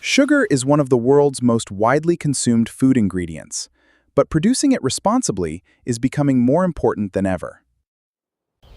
Sugar is one of the world's most widely consumed food ingredients, but producing it responsibly is becoming more important than ever.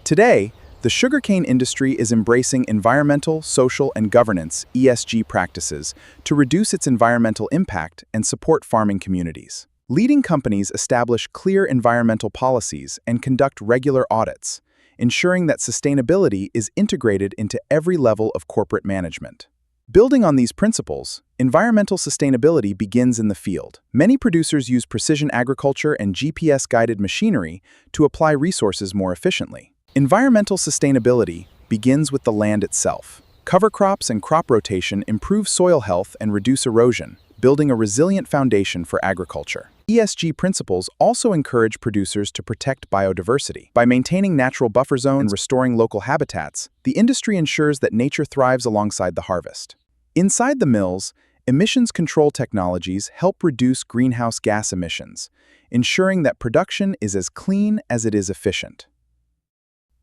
Today, the sugarcane industry is embracing environmental, social, and governance (ESG) practices to reduce its environmental impact and support farming communities. Leading companies establish clear environmental policies and conduct regular audits, ensuring that sustainability is integrated into every level of corporate management. Building on these principles, environmental sustainability begins in the field. Many producers use precision agriculture and GPS-guided machinery to apply resources more efficiently. Environmental sustainability begins with the land itself. Cover crops and crop rotation improve soil health and reduce erosion, building a resilient foundation for agriculture. ESG principles also encourage producers to protect biodiversity. By maintaining natural buffer zones and restoring local habitats, the industry ensures that nature thrives alongside the harvest. Inside the mills, emissions control technologies help reduce greenhouse gas emissions, ensuring that production is as clean as it is efficient.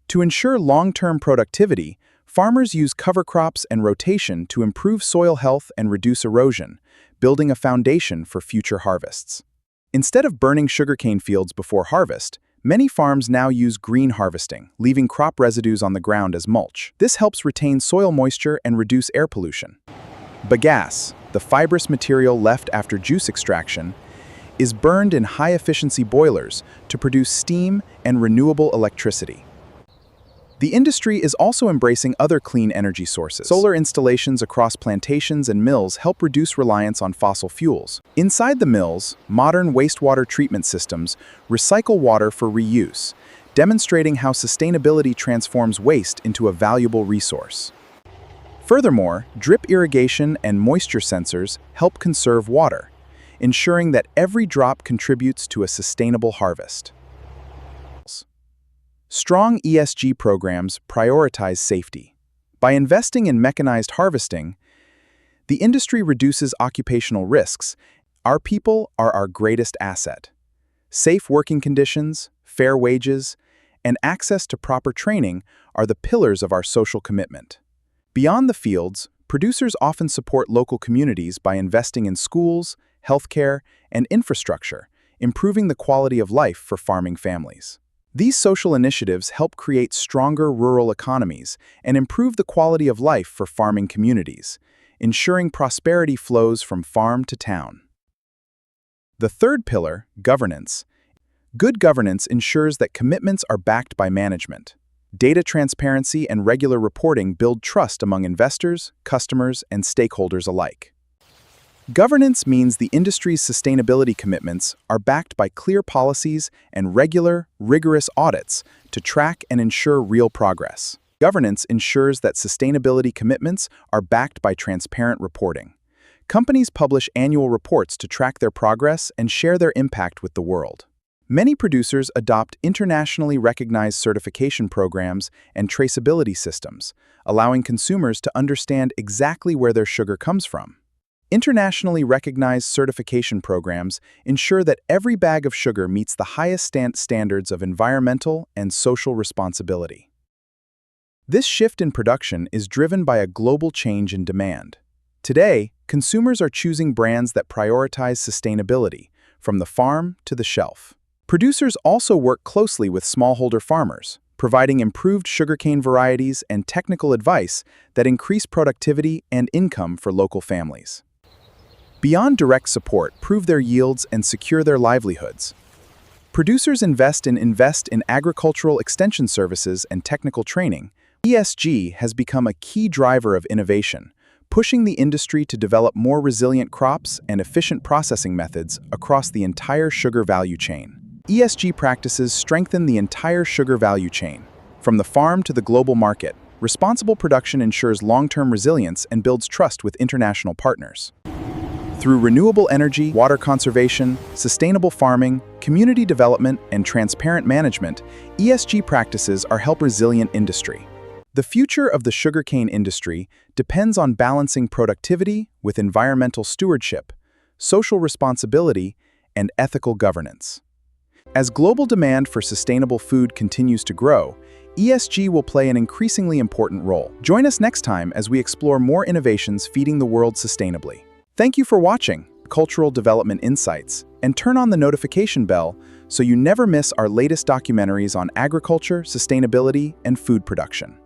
To ensure long-term productivity, farmers use cover crops and rotation to improve soil health and reduce erosion, building a foundation for future harvests. Instead of burning sugarcane fields before harvest, many farms now use green harvesting, leaving crop residues on the ground as mulch. This helps retain soil moisture and reduce air pollution. Bagasse, the fibrous material left after juice extraction, is burned in high-efficiency boilers to produce steam and renewable electricity. The industry is also embracing other clean energy sources. Solar installations across plantations and mills help reduce reliance on fossil fuels. Inside the mills, modern wastewater treatment systems recycle water for reuse, demonstrating how sustainability transforms waste into a valuable resource. Furthermore, drip irrigation and moisture sensors help conserve water, ensuring that every drop contributes to a sustainable harvest. Strong ESG programs prioritize safety. By investing in mechanized harvesting, the industry reduces occupational risks. Our people are our greatest asset. Safe working conditions, fair wages, and access to proper training are the pillars of our social commitment. Beyond the fields, producers often support local communities by investing in schools, healthcare, and infrastructure, improving the quality of life for farming families. These social initiatives help create stronger rural economies and improve the quality of life for farming communities, ensuring prosperity flows from farm to town. The third pillar, governance. Good governance ensures that commitments are backed by management. Data transparency and regular reporting build trust among investors, customers, and stakeholders alike. Governance means the industry's sustainability commitments are backed by clear policies and regular, rigorous audits to track and ensure real progress. Governance ensures that sustainability commitments are backed by transparent reporting. Companies publish annual reports to track their progress and share their impact with the world. Many producers adopt internationally recognized certification programs and traceability systems, allowing consumers to understand exactly where their sugar comes from. Internationally recognized certification programs ensure that every bag of sugar meets the highest standards of environmental and social responsibility. This shift in production is driven by a global change in demand. Today, consumers are choosing brands that prioritize sustainability, from the farm to the shelf. Producers also work closely with smallholder farmers, providing improved sugarcane varieties and technical advice that increase productivity and income for local families. Beyond direct support, prove their yields and secure their livelihoods. Producers invest in agricultural extension services and technical training. ESG has become a key driver of innovation, pushing the industry to develop more resilient crops and efficient processing methods across the entire sugar value chain. ESG practices strengthen the entire sugar value chain. From the farm to the global market, responsible production ensures long-term resilience and builds trust with international partners. Through renewable energy, water conservation, sustainable farming, community development, and transparent management, ESG practices are helping resilient industry. The future of the sugarcane industry depends on balancing productivity with environmental stewardship, social responsibility, and ethical governance. As global demand for sustainable food continues to grow, ESG will play an increasingly important role. Join us next time as we explore more innovations feeding the world sustainably. Thank you for watching Cultural Development Insights, and turn on the notification bell so you never miss our latest documentaries on agriculture, sustainability, and food production.